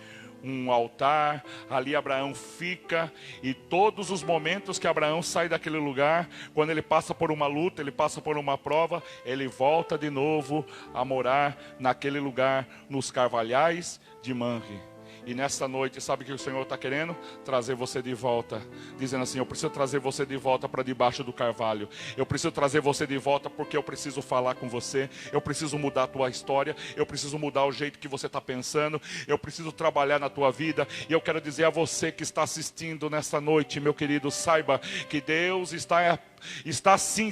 um altar, ali Abraão fica, e todos os momentos que Abraão sai daquele lugar, quando ele passa por uma luta, ele passa por uma prova, ele volta de novo a morar naquele lugar, nos carvalhais de Mamre. E nessa noite, sabe o que o Senhor está querendo? Trazer você de volta. Dizendo assim, eu preciso trazer você de volta para debaixo do carvalho. Eu preciso trazer você de volta porque eu preciso falar com você. Eu preciso mudar a tua história. Eu preciso mudar o jeito que você está pensando. Eu preciso trabalhar na tua vida. E eu quero dizer a você que está assistindo nessa noite, meu querido, saiba que Deus está está sim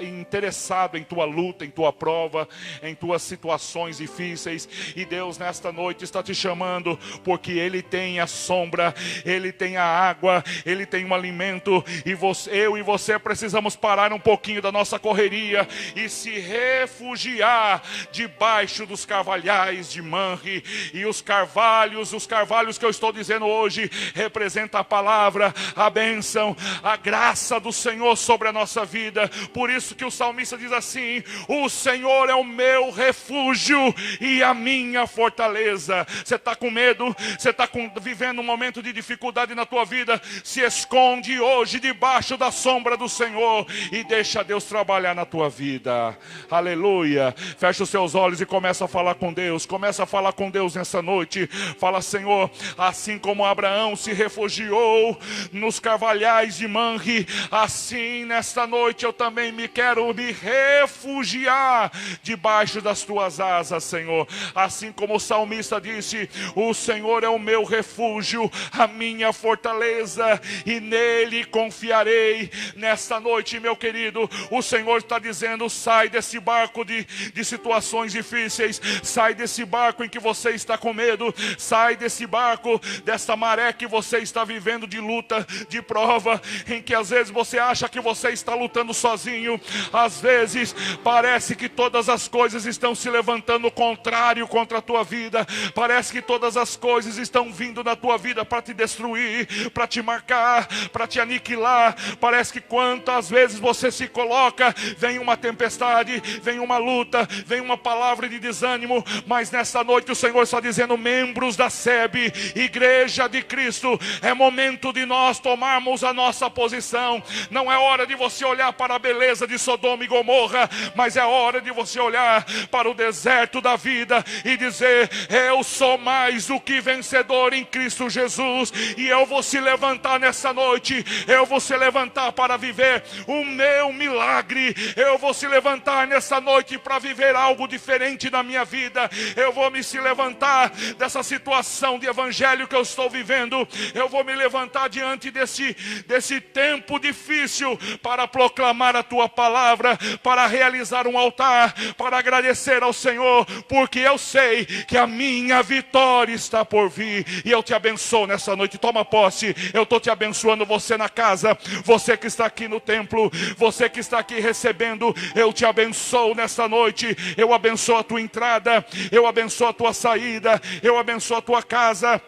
interessado em tua luta, em tua prova, em tuas situações difíceis. E Deus nesta noite está te chamando, porque Ele tem a sombra, Ele tem a água, Ele tem um alimento. E eu e você precisamos parar um pouquinho da nossa correria e se refugiar debaixo dos carvalhais de Manre. E os carvalhos que eu estou dizendo hoje, representa a palavra, a bênção, a graça do Senhor sobre a nossa vida. Por isso que o salmista diz assim: o Senhor é o meu refúgio e a minha fortaleza. Você está com medo? Você está vivendo um momento de dificuldade na tua vida? Se esconde hoje debaixo da sombra do Senhor e deixa Deus trabalhar na tua vida. Aleluia. Fecha os seus olhos e começa a falar com Deus. Começa a falar com Deus nessa noite. Fala: Senhor, assim como Abraão se refugiou nos carvalhais de Manre, assim nesta noite eu também quero me refugiar debaixo das tuas asas, Senhor. Assim como o salmista disse: o Senhor é o meu refúgio, a minha fortaleza, e nele confiarei. Nesta noite, meu querido, o Senhor está dizendo: sai desse barco de situações difíceis, sai desse barco em que você está com medo, sai desse barco, dessa maré que você está vivendo de luta, de prova, em que às vezes você acha que você está lutando sozinho. Às vezes parece que todas as coisas estão se levantando contrário contra a tua vida, parece que todas as coisas estão vindo na tua vida para te destruir, para te marcar, para te aniquilar. Parece que quantas vezes você se coloca, vem uma tempestade, vem uma luta, vem uma palavra de desânimo. Mas nessa noite o Senhor está dizendo: membros da SEB, Igreja de Cristo, é momento de nós tomarmos a nossa posição. Não é hora de você olhar para a beleza de Sodoma e Gomorra, mas é hora de você olhar para o deserto da vida e dizer: eu sou mais do que vencedor em Cristo Jesus. E eu vou se levantar nessa noite, eu vou se levantar para viver o meu milagre. Eu vou se levantar nessa noite para viver algo diferente na minha vida. Eu vou se levantar dessa situação de evangelho que eu estou vivendo. Eu vou me levantar diante desse tempo difícil para proclamar a tua palavra, para realizar um altar, para agradecer ao Senhor, porque eu sei que a minha vitória está por vir. E eu te abençoo nessa noite. Toma posse. Eu estou te abençoando, você na casa, você que está aqui no templo, você que está aqui recebendo. Eu te abençoo nessa noite. Eu abençoo a tua entrada, eu abençoo a tua saída, eu abençoo a tua casa.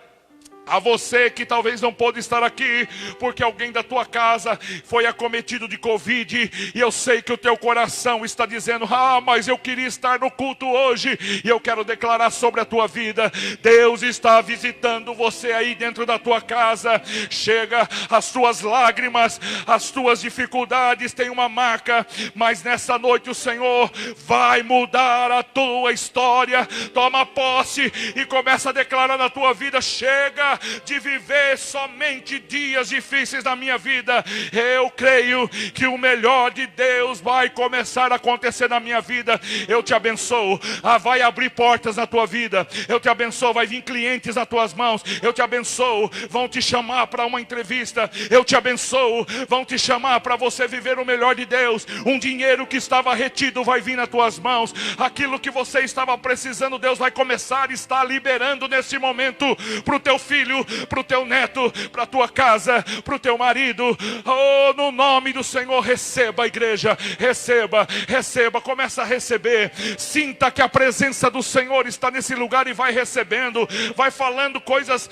A você que talvez não pôde estar aqui, porque alguém da tua casa foi acometido de Covid, e eu sei que o teu coração está dizendo: ah, mas eu queria estar no culto hoje. E eu quero declarar sobre a tua vida: Deus está visitando você aí dentro da tua casa. Chega, as tuas lágrimas, as tuas dificuldades têm uma marca, mas nessa noite o Senhor vai mudar a tua história. Toma posse e começa a declarar na tua vida: chega de viver somente dias difíceis na minha vida. Eu creio que o melhor de Deus vai começar a acontecer na minha vida. Eu te abençoo. Vai abrir portas na tua vida. Eu te abençoo. Vai vir clientes nas tuas mãos. Eu te abençoo. Vão te chamar para uma entrevista. Eu te abençoo. Vão te chamar para você viver o melhor de Deus. Um dinheiro que estava retido vai vir nas tuas mãos. Aquilo que você estava precisando, Deus vai começar a estar liberando nesse momento para o teu filho, para o teu neto, para a tua casa, para o teu marido. Oh, no nome do Senhor, receba, igreja, receba, receba, começa a receber. Sinta que a presença do Senhor está nesse lugar e vai recebendo, vai falando coisas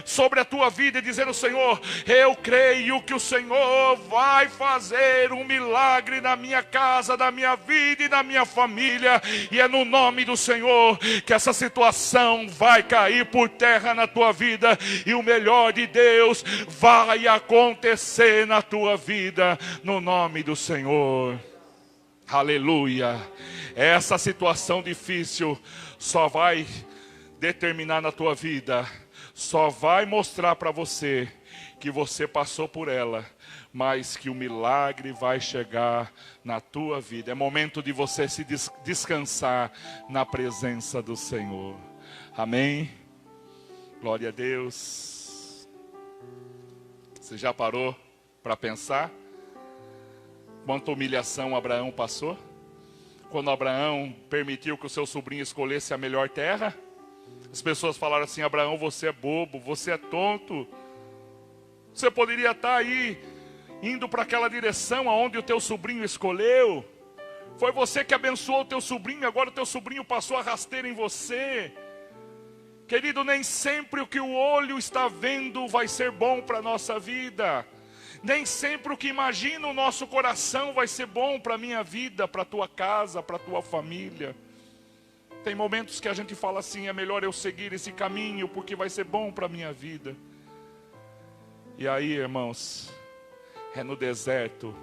sobre a tua vida e dizendo: Senhor, eu creio que o Senhor vai fazer um milagre na minha casa, na minha vida e na minha família, e é no nome do Senhor que essa situação vai cair por terra na tua vida, e o melhor de Deus vai acontecer na tua vida, no nome do Senhor. Aleluia. Essa situação difícil só vai determinar na tua vida, só vai mostrar para você que você passou por ela, mas que o milagre vai chegar na tua vida. É momento de você se descansar na presença do Senhor. Amém? Glória a Deus. Você já parou para pensar Quanta humilhação Abraão passou? Quando Abraão permitiu que o seu sobrinho escolhesse a melhor terra, as pessoas falaram assim: Abraão, você é bobo, você é tonto. Você poderia estar aí, indo para aquela direção aonde o teu sobrinho escolheu. Foi você que abençoou o teu sobrinho, agora o teu sobrinho passou a rasteira em você. Querido, nem sempre o que o olho está vendo vai ser bom para a nossa vida. Nem sempre o que imagina o nosso coração vai ser bom para a minha vida, para a tua casa, para a tua família. Tem momentos que a gente fala assim: é melhor eu seguir esse caminho, porque vai ser bom para a minha vida. E aí, irmãos, é no deserto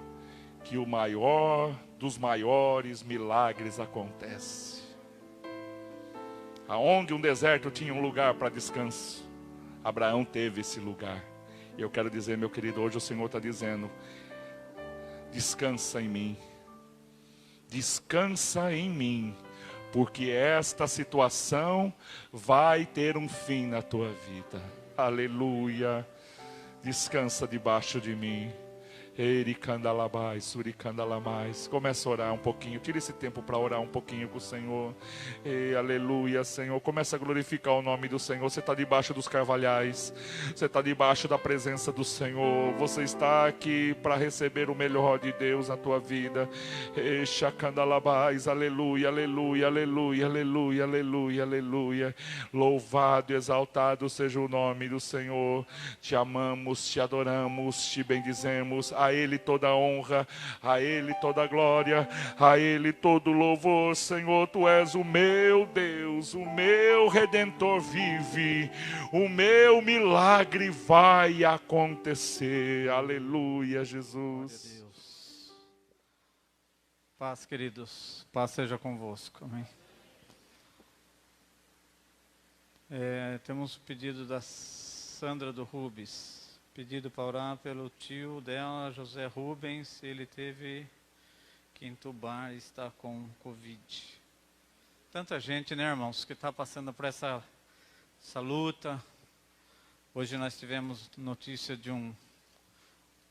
que o maior dos maiores milagres acontece. Aonde um deserto tinha um lugar para descanso, Abraão teve esse lugar. E eu quero dizer, meu querido, hoje o Senhor está dizendo: descansa em mim. Descansa em mim, porque esta situação vai ter um fim na tua vida. Aleluia. Descansa debaixo de mim. Ericandalabai, suricandalamais. Começa a orar um pouquinho. Tira esse tempo para orar um pouquinho com o Senhor. Aleluia, Senhor. Começa a glorificar o nome do Senhor. Você está debaixo dos carvalhais. Você está debaixo da presença do Senhor. Você está aqui para receber o melhor de Deus na tua vida. Echacandalabais, aleluia, aleluia, aleluia, aleluia, aleluia, aleluia. Louvado e exaltado seja o nome do Senhor. Te amamos, te adoramos, te bendizemos. A Ele toda a honra, a Ele toda a glória, a Ele todo o louvor. Senhor, Tu és o meu Deus, o meu Redentor vive, o meu milagre vai acontecer. Aleluia, Jesus.
Glória a Deus. Paz, queridos, paz seja convosco, amém. Temos o pedido da Sandra do Rubens. Pedido para orar pelo tio dela, José Rubens. Ele teve que entubar e está com Covid. Tanta gente, né, irmãos, que está passando por essa luta. Hoje nós tivemos notícia de um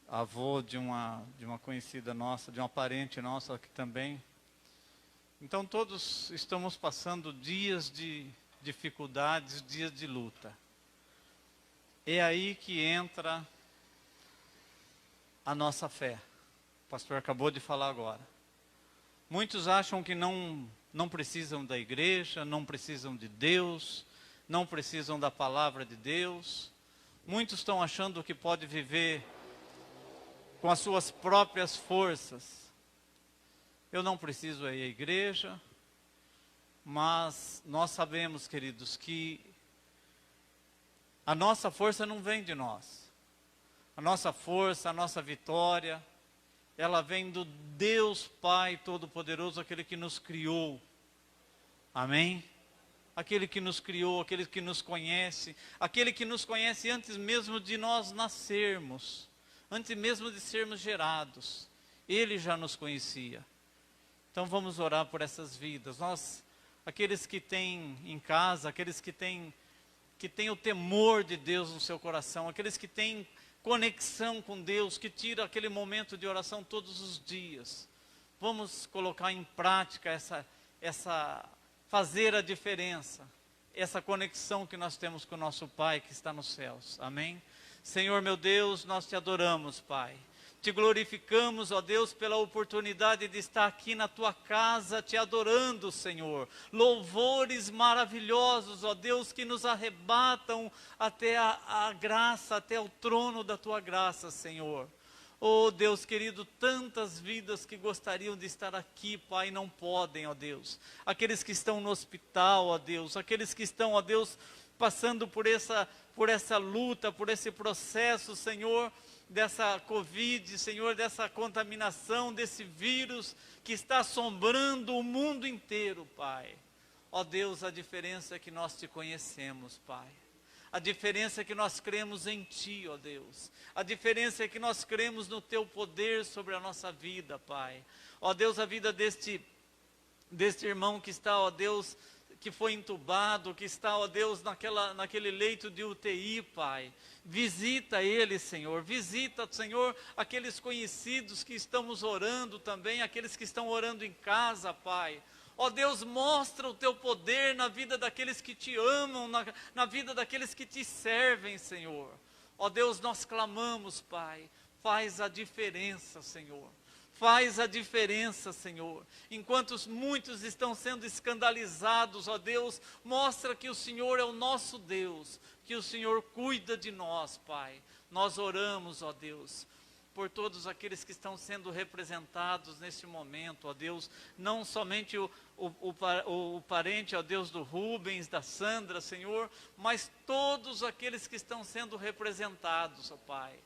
avô de uma conhecida nossa, de uma parente nossa que também. Então todos estamos passando dias de dificuldades, dias de luta. É aí que entra a nossa fé. O pastor acabou de falar agora. Muitos acham que não precisam da igreja, não precisam de Deus, não precisam da palavra de Deus. Muitos estão achando que pode viver com as suas próprias forças. Eu não preciso ir à igreja, mas nós sabemos, queridos, que a nossa força não vem de nós. A nossa força, a nossa vitória, ela vem do Deus Pai Todo-Poderoso, aquele que nos criou. Amém? Aquele que nos criou, aquele que nos conhece antes mesmo de nós nascermos, antes mesmo de sermos gerados. Ele já nos conhecia. Então vamos orar por essas vidas. Nós, aqueles que têm em casa, aqueles que têm o temor de Deus no seu coração, aqueles que têm conexão com Deus, que tira aquele momento de oração todos os dias. Vamos colocar em prática fazer a diferença, essa conexão que nós temos com o nosso Pai que está nos céus. Amém? Senhor meu Deus, nós te adoramos, Pai. Te glorificamos, ó Deus, pela oportunidade de estar aqui na tua casa, te adorando, Senhor. Louvores maravilhosos, ó Deus, que nos arrebatam até a graça, até o trono da tua graça, Senhor. Oh Deus querido, tantas vidas que gostariam de estar aqui, Pai, não podem, ó Deus. Aqueles que estão no hospital, ó Deus, aqueles que estão, ó Deus, passando por essa luta, por esse processo, Senhor, dessa Covid, Senhor, dessa contaminação, desse vírus que está assombrando o mundo inteiro, Pai. Ó Deus, a diferença é que nós te conhecemos, Pai. A diferença é que nós cremos em Ti, ó Deus. A diferença é que nós cremos no Teu poder sobre a nossa vida, Pai. Ó Deus, a vida deste irmão que está, ó Deus, que foi entubado, que está, ó Deus, naquele leito de UTI, Pai. Visita ele, Senhor. Visita, Senhor, aqueles conhecidos que estamos orando também, aqueles que estão orando em casa, Pai. Ó Deus, mostra o teu poder na vida daqueles que te amam, na vida daqueles que te servem, Senhor. Ó Deus, nós clamamos, Pai. Faz a diferença, Senhor. Faz a diferença, Senhor. Enquanto muitos estão sendo escandalizados, ó Deus, mostra que o Senhor é o nosso Deus, que o Senhor cuida de nós, Pai. Nós oramos, ó Deus, por todos aqueles que estão sendo representados nesse momento, ó Deus, não somente o parente, ó Deus, do Rubens, da Sandra, Senhor, mas todos aqueles que estão sendo representados, ó Pai.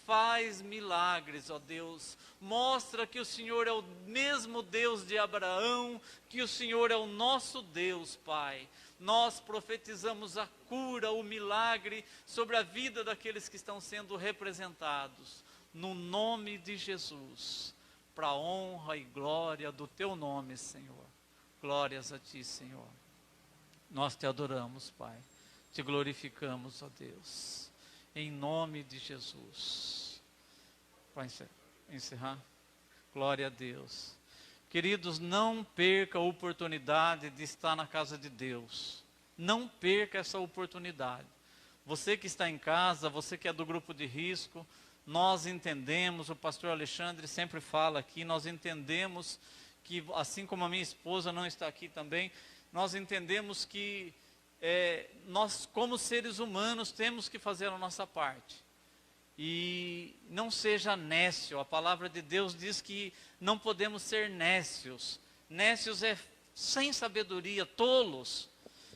Faz milagres, ó Deus. Mostra que o Senhor é o mesmo Deus de Abraão, que o Senhor é o nosso Deus, Pai. Nós profetizamos a cura, o milagre sobre a vida daqueles que estão sendo representados. No nome de Jesus, para a honra e glória do Teu nome, Senhor. Glórias a Ti, Senhor. Nós Te adoramos, Pai. Te glorificamos, ó Deus. Em nome de Jesus. Para encerrar. Glória a Deus. Queridos, não perca a oportunidade de estar na casa de Deus. Não perca essa oportunidade. Você que está em casa, você que é do grupo de risco, nós entendemos, o pastor Alexandre sempre fala aqui, nós entendemos que, assim como a minha esposa não está aqui também, nós entendemos que nós, como seres humanos, temos que fazer a nossa parte. E não seja nécio. A palavra de Deus diz que não podemos ser nécios. Nécios é sem sabedoria, tolos.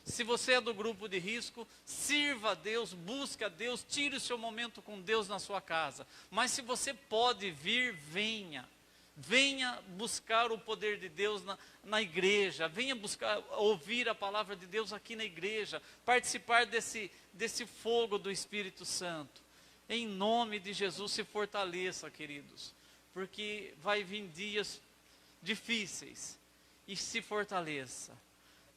Se você é do grupo de risco, sirva a Deus, busque a Deus, tire o seu momento com Deus na sua casa. Mas se você pode vir, venha. Venha buscar o poder de Deus na igreja, venha buscar ouvir a palavra de Deus aqui na igreja, participar desse fogo do Espírito Santo. Em nome de Jesus, se fortaleça, queridos, porque vai vir dias difíceis, e se fortaleça.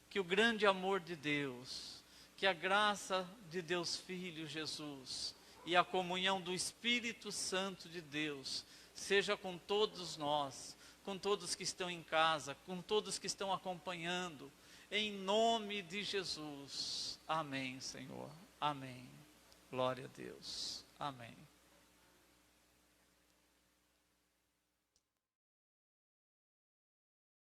Que o grande amor de Deus, que a graça de Deus Filho Jesus e a comunhão do Espírito Santo de Deus seja com todos nós, com todos que estão em casa, com todos que estão acompanhando, em nome de Jesus. Amém, Senhor. Amém. Glória a Deus. Amém.